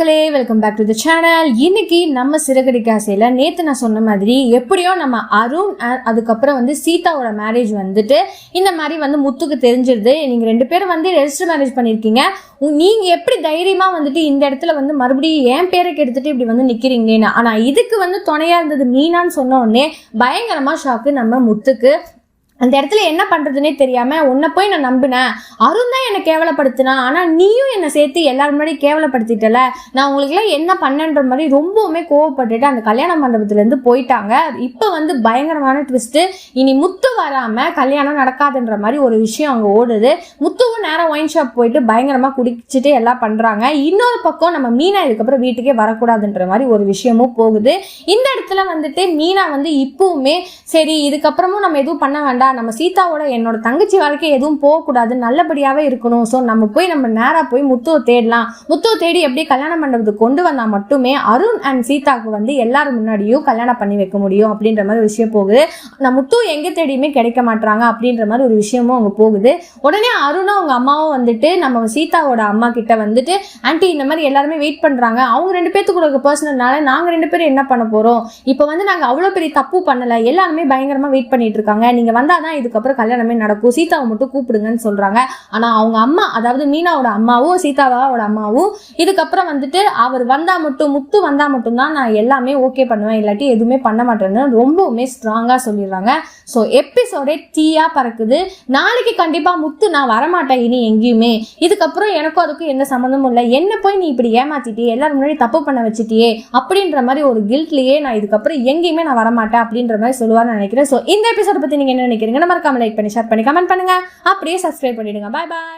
மக்களே, welcome back to the channel. இன்னைக்கு நம்ம சிறகடிக்க ஆசையில நேத்து நான் சொன்ன மாதிரி எப்படியோ நம்ம அருண் அதுக்கப்புறம் சீதாவோட மேரேஜ் இந்த மாதிரி முத்துக்கு தெரிஞ்சிருது. நீங்க 2 பேரும் ரெஜிஸ்டர் மேரேஜ் பண்ணிருக்கீங்க. நீங்க எப்படி தைரியமா இந்த இடத்துல மறுபடியும் என் பேரை கெடுத்துட்டு இப்படி நிக்கிறீங்களேன்னு. ஆனா இதுக்கு துணையா இருந்தது மீனான்னு சொன்ன உடனே பயங்கரமா ஷாக்கு நம்ம முத்துக்கு. அந்த இடத்துல என்ன பண்றதுன்னே தெரியாம உன்னை போய் நான் நம்பினேன், அருண் தான் என்னை கேவலப்படுத்தினா, ஆனா நீயும் என்னை சேர்த்து எல்லாரும் முன்னாடி கேவலப்படுத்திட்டல, நான் உங்களுக்குலாம் என்ன பண்ணன்ற மாதிரி ரொம்பவுமே கோவப்பட்டுட்டு அந்த கல்யாண மண்டபத்துல இருந்து போயிட்டாங்க. இப்ப பயங்கரமான ட்விஸ்ட், இனி முத்து வராம கல்யாணம் நடக்காதுன்ற மாதிரி ஒரு விஷயம் அங்க ஓடுது. முத்துவும் நேரம் ஒயின் ஷாப் போயிட்டு பயங்கரமா குடிச்சிட்டு எல்லாம் பண்றாங்க. இன்னொரு பக்கம் நம்ம மீனா இதுக்கப்புறம் வீட்டுக்கே வரக்கூடாதுன்ற மாதிரி ஒரு விஷயமும் போகுது. இந்த இடத்துல மீனா இப்பவுமே சரி இதுக்கப்புறமும் நம்ம எதுவும் பண்ண வேண்டாம், நம்ம சீதாவோட என்னோட தங்கச்சி வாழ்க்கை எதுவும் போகக்கூடாது, நல்லபடியாவே இருக்கணும், ஸோ நம்ம நேரா போய் முத்துவை தேடலாம், முத்துவை தேடி எப்படி கல்யாண மண்டபத்துக்கு கொண்டு வந்தா மட்டுமே அருண் அண்ட் சீதாவுக்கு எல்லாரும் முன்னாடியும் கல்யாணம் பண்ணி வைக்க முடியும் அப்படின்ற மாதிரி விஷயம் போகுது. நான் முத்து எங்க தேடியுமே கிடைக்க மாட்டாங்க அப்படின்ற மாதிரி ஒரு விஷயமும் அங்க போகுது. உடனே அருணும் அவங்க அம்மாவும் நம்ம சீதாவோட அம்மா கிட்ட ஆன்டி இந்த மாதிரி எல்லாருமே வெயிட் பண்றாங்க, அவங்க 2 பேத்துக்கு பர்சனல்னால நாங்க 2 பேரும் என்ன பண்ண போறோம், இப்போ நாங்க அவ்வளவு பெரிய தப்பு பண்ணல, எல்லாருமே பயங்கரமா வெயிட் பண்ணிட்டு இருக்காங்க, நீங்க வந்தாதான் இதுக்கப்புறம் கல்யாணமே நடக்கும், சீதாவை மட்டும் கூப்பிடுங்கன்னு சொல்றாங்க. ஆனா அவங்க அம்மா, அதாவது மீனாவோட அம்மாவும் சீதாவோட அம்மாவும் இதுக்கப்புறம் அவர் வந்தா மட்டும், முத்து வந்தா மட்டும்தான் நான் எல்லாமே ஓகே பண்ணுவேன், இல்லாட்டி எதுவுமே பண்ண மாட்டேன்னு ரொம்பவுமே ஸ்ட்ராங்கா சொல்லிடுறாங்க. ஸோ எபிசோடே தீயா பறக்குது. நாளைக்கு கண்டிப்பா முத்து நான் வரமாட்டேன் இனி எங்கேயுமே, இதுக்கப்புறம் எனக்கும் அதுக்கும் எந்த சம்மந்தமும் இல்லை, என்ன போய் நீ இப்படி ஏமாத்திட்டியே, எல்லாரும் முன்னாடி தப்பு பண்ண வச்சுட்டியே அப்படின்ற மாதிரி ஒரு கில்ட்லயே நான் இதுக்கப்புறம் எங்கேயுமே நான் வரமாட்டேன் அப்படின்ற மாதிரி சொல்லுவான்னு நினைக்கிறேன். ஸோ இந்த எபிசோட பத்தி நீங்க என்ன நினைக்கிறீங்க? மறக்காம லைக் பண்ணி ஷேர் பண்ணி கமெண்ட் பண்ணுங்க, அப்படியே சப்ஸ்கிரைப் பண்ணிடுங்க. பாய் பாய்.